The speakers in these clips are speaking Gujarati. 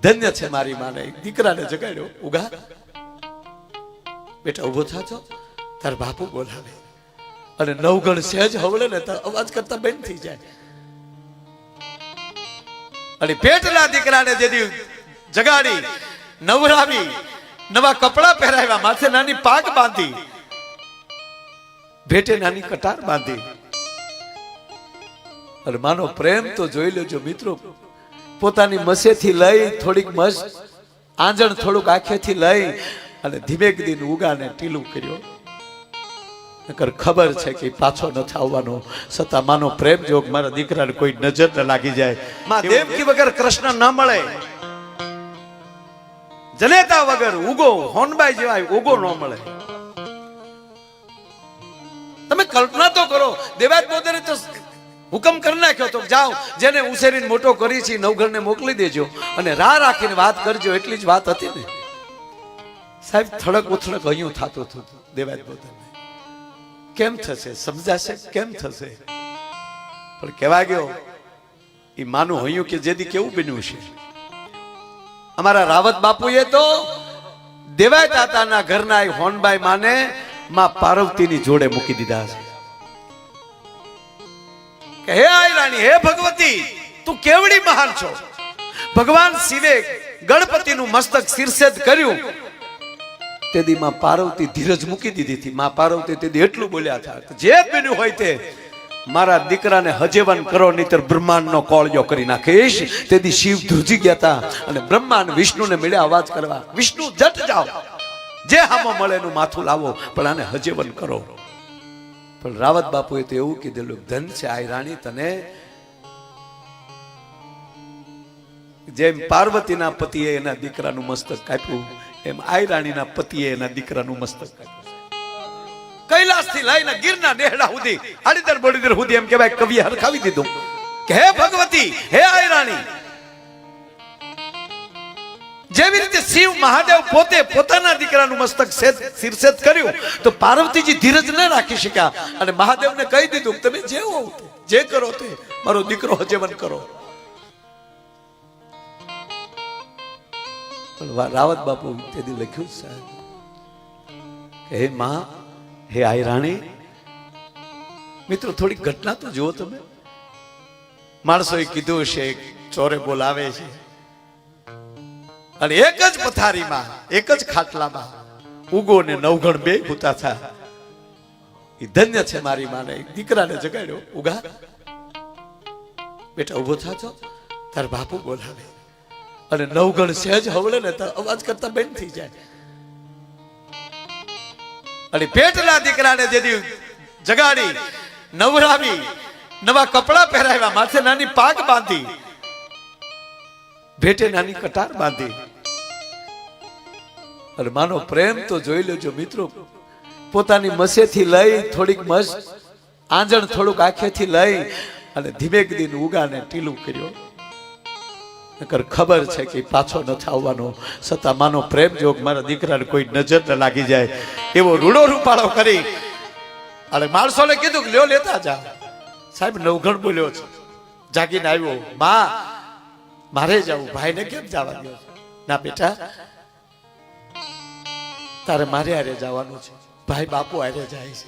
ધન્ય છે મારી માને દીકરાને જગાડ્યો. ઉગા બેટા ઉભો થાજો, તાર બાપુ બોલાવે. અને નવગણ સહેજ હવળે ને તો અવાજ કરતા બંધ થઈ જાય. અને પેટના દીકરાને જેથી જગાડી, નવરાવી, નવા કપડા પહેરાવ્યા, માથે નાની પાગ બાંધી, ભેટે નાની કટાર બાંધી. અને માનો પ્રેમ તો જોઈ લેજો મિત્રો. પોતાની મસેથી લઈ થોડીક મસ આંજણ થોડુંક આંખેથી લઈ અને ધીમે દીન ઉગાને ટીલું કર્યો. નકર ખબર છે કે પાછો નથી આવવાનો. છતાં માનો પ્રેમ જોગ મારા દીકરાને કોઈ નજર ન લાગી જાય. માં દેવકી વગર કૃષ્ણ ન મળે, જનેતા વગર ઉગો હોનબાઈ જેવા ઉગો ન મળે. તમે કલ્પના તો કરો, દેવાજ પોતે તો હુકમ કરી નાખ્યો તો જાઓ જેને ઉછેરીને મોટો કરી છે નવઘરને મોકલી દેજો અને રાહ રાખીને વાત કરજો. એટલી જ વાત હતી ને સાહેબ. થડક ઉથડક અહીંયા થતું હતું દેવાજ પોતાને. કેમ થશે સમજાશે? કેમ થશે? પણ કહેવા ગયો એ માનું હયું કે જેથી કેવું બન્યું છે. અમારા રાવત બાપુએ તો દેવાય તાતાના ઘરના હોનબાઈ માને માં પાર્વતીની જોડે મૂકી દીધા છે. હે આઈ રાણી, હે ભગવતી, તું કેવડી મહાન છો. ભગવાન શિવે ગણપતિનું મસ્તક શિરછેદ કર્યું તેદી માં પાર્વતી ધીરજ મૂકી દીધી હતી. માં પાર્વતી તેદી એટલું બોલ્યા હતા, જે બન્યું હોય તે મારા દીકરાને હજેવન કરો નહીતર બ્રહ્માંડનો કોળિયો કરી નાખીશ. તેદી શિવ ધ્રુજી ગયા હતા અને બ્રહ્મા અને વિષ્ણુને મળ્યા અવાજ કરવા. વિષ્ણુ જટ જાઓ, જે હામો મળે એનું માથું લાવો, પણ આને હજેવન કરો. પણ રાવત બાપુએ તો એવું કીધેલું, ધન છે આઈ રાણી તને. જેમ પાર્વતીના પતિએ એના દીકરાનું મસ્તક કાપ્યું એમ આઈ રાણીના પતિએ એના દીકરાનું મસ્તક કાપ્યું. કૈલાસ થી લઈને ગીરના નેહડા સુધી આડીદર બોડીદર સુધી એમ કહેવાય કવિએ હરખાવી દીધું કે હે ભગવતી, હે આઈ રાણી. જેવી રીતે શિવ મહાદેવ પોતે પોતાના દીકરાનું મસ્તક શિરછેદ કર્યું તો પાર્વતીજી ધીરજ ન રાખી શક્યા અને મહાદેવને કહી દીધું તમે જે હો જે કરો તે મારો દીકરો હજેવન કરો. રાવત બાપુ તેથી લખ્યું સાહેબ કે હે માં, હે આઈ રાણી. મિત્રો થોડી ઘટના તો જુઓ તમે. માણસોએ કીધું છે ચોરે બોલાવે છે અને એક જ પથારીમાં એક જ ખાટલામાં ઉગો ને નવગણ બે ભૂતા થયા. એ ધન્ય છે મારી માને દીકરાને જગાડ્યો. ઉગા બેટા ઉભો થાજો, તાર બાપુ બોલાવે. અને નવગણ સહેજ હવળે ને તો અવાજ કરતા બંધ થઈ જાય. અને પેટના દીકરાને જેથી જગાડી, નવરાવી, નવા કપડા પહેરાવ્યા, માથે નાની પાગ બાંધી, ભેટે નાની કટાર બાંધી. અને માનો પ્રેમ તો જોઈ લેજો મિત્રો. પોતાની મસેથી લઈ થોડીક મસ આંજણ થોડુંક આંખેથી લઈ અને ધીમે દીન ઉગાને ટીલું કર્યો. નકર ખબર છે કે પાછો નથી આવવાનો. છતાં માનો પ્રેમ જોગ મારા દીકરાને કોઈ નજર ન લાગી જાય એવો રૂડો રૂપાળો કરી અને માણસોને કીધું કે લ્યો લેતા જા. સાહેબ નવગણ બોલ્યો છે, જાગીને આવ્યો. માં મારે જવું, ભાઈને કેમ જવા દો? ના બેટા તારે મારે હારે જવાનું છે. ભાઈ બાપુ હારે જાય છે.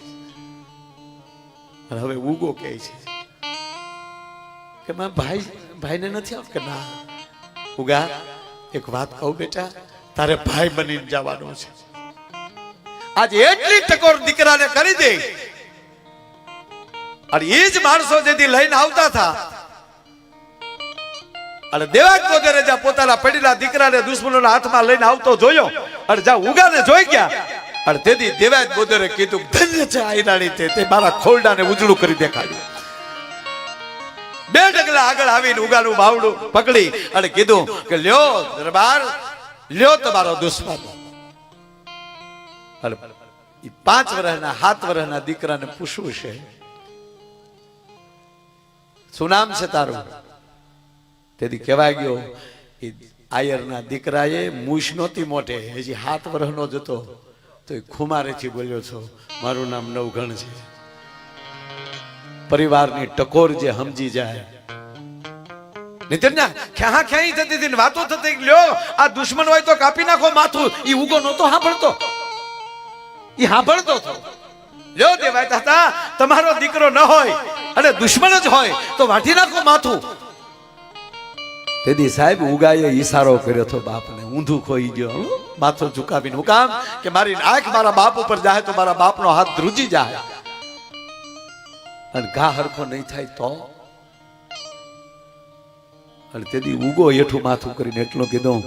અને હવે ઉગો કહે છે કે માં ભાઈને નથી આવ. કે ના ઉગા એક વાત કહું બેટા, તારે ભાઈ બનીને જવાનું છે. આજે એટલી ટકોર દીકરાને કરી દે. અને એ જ માણસો જેથી લઈને આવતા હતા અને દેવાજ વગેરે જ્યાં પોતાના પડેલા દીકરાને દુશ્મનોના હાથમાં લઈને આવતો જોયો અને જ્યાં ઉગાને જોઈ ગયા અને તેથી દેવાજ વગેરે કીધું ધન્ય છે આઈ રાણી તે મારા ખોરડાને ઉજળું કરી દેખાડ્યું. બે ડગલા આગળ આવીને ઉગાનું બાવડું પકડી અને કીધું કે લ્યો દરબાર, લ્યો તમારો દુશ્મન. અને 5 વર્ષના 7 વર્ષના દીકરાને પૂછવું છે શું નામ છે તારું? તેથી કહેવાય ગયો એ આયરના દીકરાએ મૂછ નહોતી મોટે, હજી 7 વર્ષનો જ હતો તો એ ખુમારેથી બોલ્યો છો મારું નામ નવઘણ છે. પરિવારની ટકોર જે સમજી જાય નીતિન ના ખ્યા ખ્યાઈ થતી હતી ને વાતો થતી લ્યો આ દુશ્મન હોય તો કાપી નાખો માથું. ઈ ઉગો નહોતો સાંભળતો, ઈ સાંભળતો હતો. લ્યો દેવાય હતા તમારો દીકરો ન હોય અને દુશ્મન જ હોય તો વાટી નાખો માથું. તેથી સાહેબ ઉગાએ ઈશારો કર્યો હતો બાપને, ઊંધું ખોઈ ગયો માથું ઝુકાવીને. હું કામ કે મારી આંખ મારા બાપ ઉપર જાય તો મારા બાપનો હાથ ધ્રુજી જાય અને ઘા હરખો નહીં થાય તો. અને તેથી ઉગો હેઠું માથું કરીને એટલું કીધું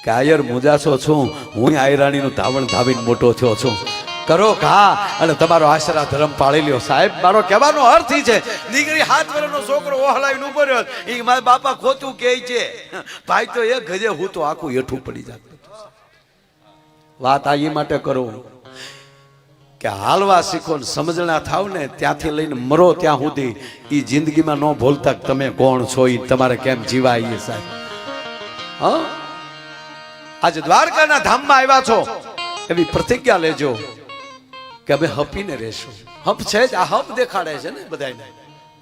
કે આયર મુજાસો છું, હું આયરાણીનું ધાવણ ધાવીને મોટો થયો છું, કરો ઘા અને તમારો આશરા ધર્મ પાળી લ્યો. સાહેબ મારો કહેવાનો અર્થ ઈ છે, દીકરી 7 વર્ષનો છોકરો ઓહલાવીને ઉભો રહ્યો, ઈ મારા બાપા ખોટું કહે છે, ભાઈ તો એક ગજે હું તો આખું હેઠું પડી જાય. વાત આ એ માટે કરું કે હાલવા શીખો ને સમજણા થાવ ને ત્યાંથી લઈને મરો ત્યાં સુધી ઈ જિંદગીમાં ન ભૂલતા તમે કોણ છો, ઈ તમારે કેમ જીવાય. સાહેબ હા આજે દ્વારકાના ધામમાં આવ્યા છો એવી પ્રતિજ્ઞા લેજો કે અમે હપીને રહેશું. હપ છે જ, આ હપ દેખાડે છે ને બધાને.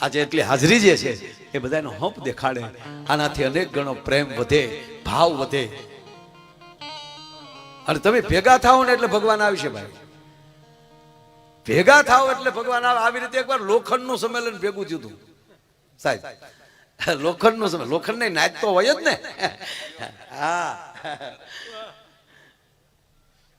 આજે એટલી હાજરી જે છે એ બધાનો હપ દેખાડે. આનાથી અનેક ગણો પ્રેમ વધે, ભાવ વધે. અને તમે ભેગા થાઓ ને એટલે ભગવાન આવશે ભાઈ, ભેગા થાવ એટલે ભગવાન આવે. આવી રીતે એકવાર લોખંડનું સંમેલન ભેગું થયું હતું સાહેબ. લોખંડનું સંમેલન, લોખંડની નાચ તો હોય જ ને. હા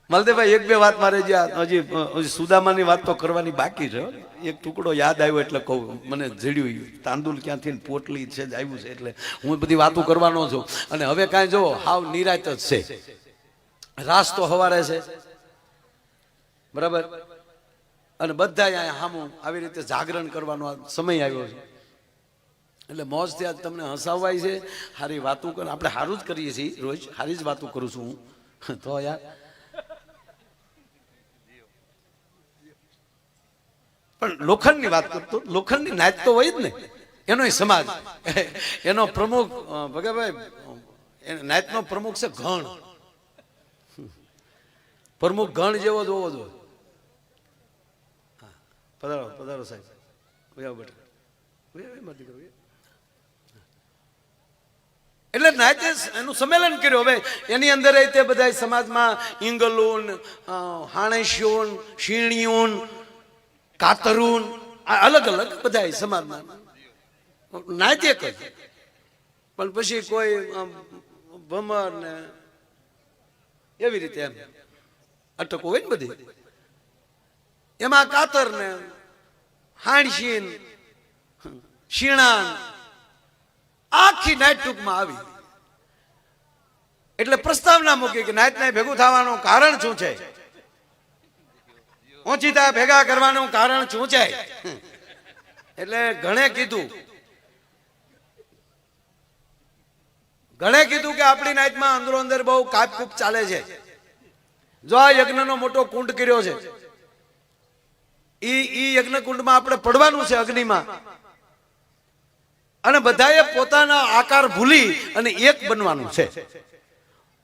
મલદેભાઈ એક બે વાત મારે હજી સુદામાની વાત તો કરવાની બાકી છે. એક ટુકડો યાદ આવ્યો એટલે કહું, મને જડ્યું. તાંદુલ ક્યાંથી પોટલી છે જ આવ્યું છે એટલે હું બધી વાતો કરવાનો છું. અને હવે કાંઈ જો હાવ નિરાત જ છે. રાસ તો હવારે છે બરાબર, અને બધા અહીંયા હામું આવી રીતે જાગરણ કરવાનો સમય આવ્યો છે. એટલે મોજથી આજ તમને હસાવાય છે, સારી વાતો કર. આપણે સારું જ કરીએ છીએ રોજ, સારી જ વાતો કરું છું હું તો યાર. પણ લોખંડની વાત કરતો, લોખંડની નાચ તો હોય જ ને. એનો સમાજ, એનો પ્રમુખ ભગાભાઈ નાચનો પ્રમુખ છે ગણ. પ્રમુખ ગણ જેવો જ હોવો જોઈએ. પધારો પધારો સાહેબ, બેટા. એટલે નાચે એનું સંમેલન કર્યું. હવે એની અંદર તે બધા સમાજમાં ઇંગલુન, હાણેશ્યોન, શીણીઓન, કાતરૂન, અલગ અલગ બધા સમાજમાં નાચે જ. પણ પછી કોઈ ભમર ને એવી રીતે એમ અટકો હોય ને બધી. એમાં કાતર ને હાણશીન, શીણાન, આખી નાઈટ ટૂંકમાં આવી. એટલે પ્રસ્તાવના મૂકી કે નાઈટ નાઈટ ભેગું થવાનું કારણ શું છે, ઓચિતા ભેગા કરવાનું કારણ શું છે. એટલે ઘણે કીધું કે આપણી નાઈટમાં અંદરો અંદર બહુ કાપકૂપ ચાલે છે. જો આ યજ્ઞનો મોટો કુંડ કર્યો છે, ઈ યજ્ઞ કુંડમાં આપણે પડવાનું છે અગ્નિમાં. અને બધાએ પોતાના આકાર ભૂલી અને એક બનવાનું છે.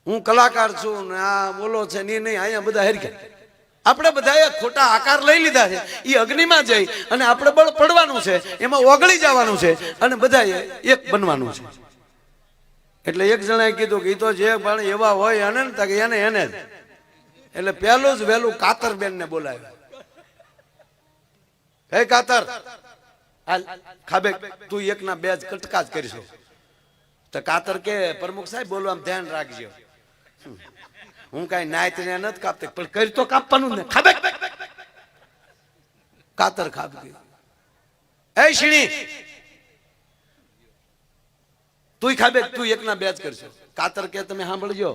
હું કલાકાર છું ને આ બોલો છે નહીં, અહીંયા બધા હેરખ્યા. આપણે બધાએ ખોટા આકાર લઈ લીધા છે. એ અગ્નિમાં જઈ અને આપણે બળ પડવાનું છે, એમાં ઓગળી જવાનું છે અને બધાએ એક બનવાનું છે. એટલે એક જણાએ કીધું કે એ તો જે પણ એવા હોય એને એને જ. એટલે પહેલું જ વહેલું કાતર બેન ને બોલાવ્યા. હે કાતર, ખાબે તું એક ના બે જ કટકા જ કરીશું. તો કાતર કે પ્રમુખ સાહેબ બોલવામાં ધ્યાન રાખજો, હું કઈ નાયત ને નથી કાપતી, પણ કરી તો કાપવાનું ને. ખાબે કાતર ખાબકી. એ શીણી તું ખાબે, તું એક ના બે જ કરશો. કાતર કે તમે સાંભળજો,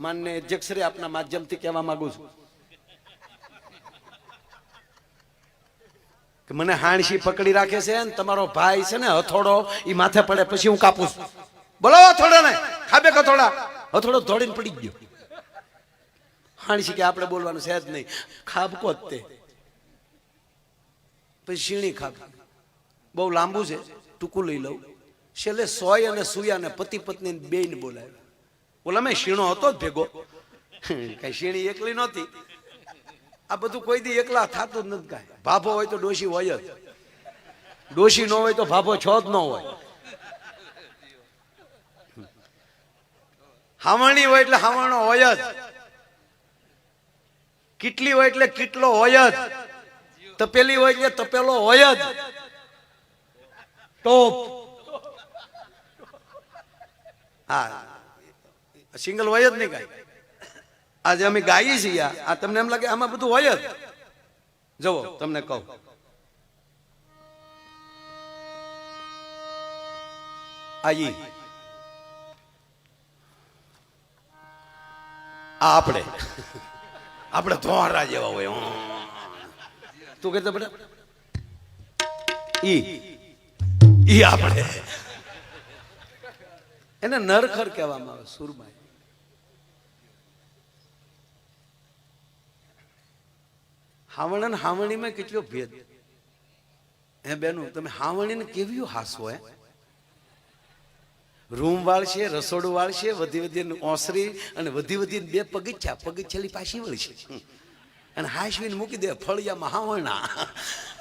માનને અધ્યક્ષરે આપના માધ્યમથી કહેવા માંગુ છું કે મને હાણશી પકડી રાખે છે ને તમારો ભાઈ છે ને હથોડો ઈ માથે પડે પછી હું કાપું છું. બોલાવો હથોડા ને. ખાબે હથોડા, હથોડો દોડીને પડી ગયો. હાણશી કે આપણે બોલવાનું છે જ નહીં, ખાબકો જ તે. પછી શીણી ખાબ, બહુ લાંબુ છે, ટૂંકું લઈ લઉં. છેલ્લે સોય અને સુયા ને પતિ પત્ની બેયને બોલાવ્યા. બોલા મેં શીણો હતો જ ભેગો, કઈ શીણી એકલી નહોતી. આ બધું કોઈ દી એકલા થતું જ નથી. કાંઈ ભાભો હોય તો ડોશી હોય જ, ડોશી ન હોય તો ભાભો છો જ ન હોય. હાવણી હોય એટલે હાવણો હોય જ, કીટલી હોય એટલે કીટલો હોય જ, તપેલી હોય એટલે તપેલો હોય જ, ટોપ હા સિંગલ હોય જ નહીં કાંઈ. આજે અમે ગાઈએ છીએ આ તમને એમ લાગે આમાં બધું હોય જ. જુઓ તમને કહું, આપણે ધોરા જેવા હોય. તું કહેતો બેટા ઈ આપણે એને નરખર કહેવામાં આવે. સુરમા હાવણ અને હાવણીમાં કેટલો ભેદ હે બેનું. તમે હાવણીને કેવી હાસો હે, રૂમ વાળશે, રસોડું વાળશે, વધી વધી ઓસરી અને વધી વધી બે પગથિયાલી પાછી વળશે અને હાસવીને મૂકી દે ફળિયામાં. હાવણા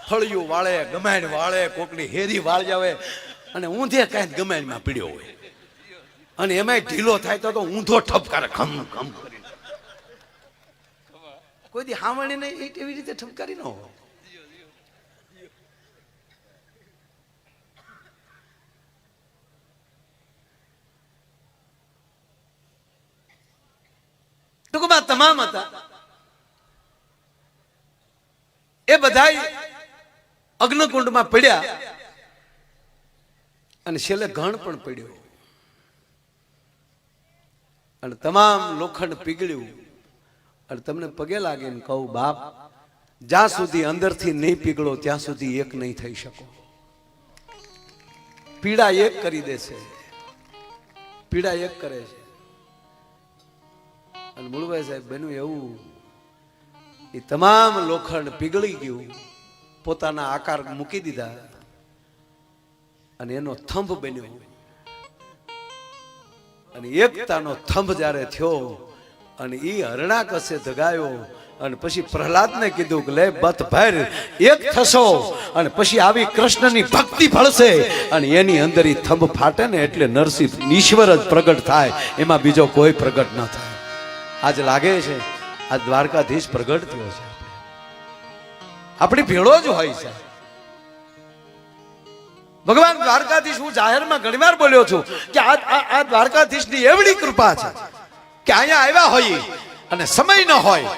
ફળિયું વાળે, ગમાણ વાળે, કોકની હેરી વાળ જાવે અને ઊંધે કાંઈ ગમાણમાં પીડ્યો હોય અને એમાંય ઢીલો થાય તો ઊંધો ઠપકારે ખમ ખમ કરી. કોઈ દી હાવણીને એવી રીતે ઠપકારી ન હોય. ટૂંકમાં તમામ હતા એ બધા અગ્નિકુંડમાં પડ્યા અને છેલ્લે ઘણ પણ પડ્યો અને તમામ લોખંડ પીગળ્યું. અને તમને પગે લાગીને કહું બાપ, જ્યાં સુધી અંદરથી નહીં પીગળો ત્યાં સુધી એક નહીં થઈ શકો. પીડા એક કરી દેશે, પીડા એક કરે છે. અને મુળભાઈ સાહેબ બન્યું એવું, એ તમામ લોખંડ પીગળી ગયું, પોતાના આકાર મૂકી દીધા અને એનો થંભ બન્યો. અને એકતાનો થંભ જ્યારે થયો અને એ હરણાકશે ધગાયો અને પછી પ્રહલાદને કીધું કે લે બત ભર એક થશો અને પછી આવી કૃષ્ણની ભક્તિ ફળશે અને એની અંદર એ થંભ ફાટે ને એટલે નરસિંહ ઈશ્વર જ પ્રગટ થાય, એમાં બીજો કોઈ પ્રગટ ન થાય. આજ લાગે છે આ દ્વારકાધીશ પ્રગટ થયો છે, આપણી ભેળો જ હોય છે. ભગવાન દ્વારકાધીશ, હું જાહેરમાં ઘણીવાર બોલ્યો છું કે આ દ્વારકાધીશની એવડી કૃપા છે કે અહીંયા આવ્યા હોય અને સમય ન હોય,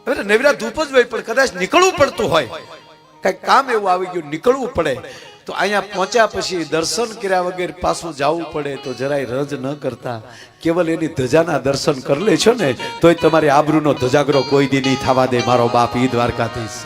હવે નવરા ધૂપ જ હોય પણ કદાચ નીકળવું પડતું હોય, કઈક કામ એવું આવી ગયું નીકળવું પડે તો અહીંયા પહોંચ્યા પછી દર્શન કર્યા વગર પાછું જવું પડે તો જરાય રજ ન કરતા કેવલ એની ધજાના દર્શન કરી લે છો ને તોય તમારી આબરૂનો ધજાગરો કોઈ દી નહીં થવા દે મારો બાપ. ઈ દ્વારકાધીશ.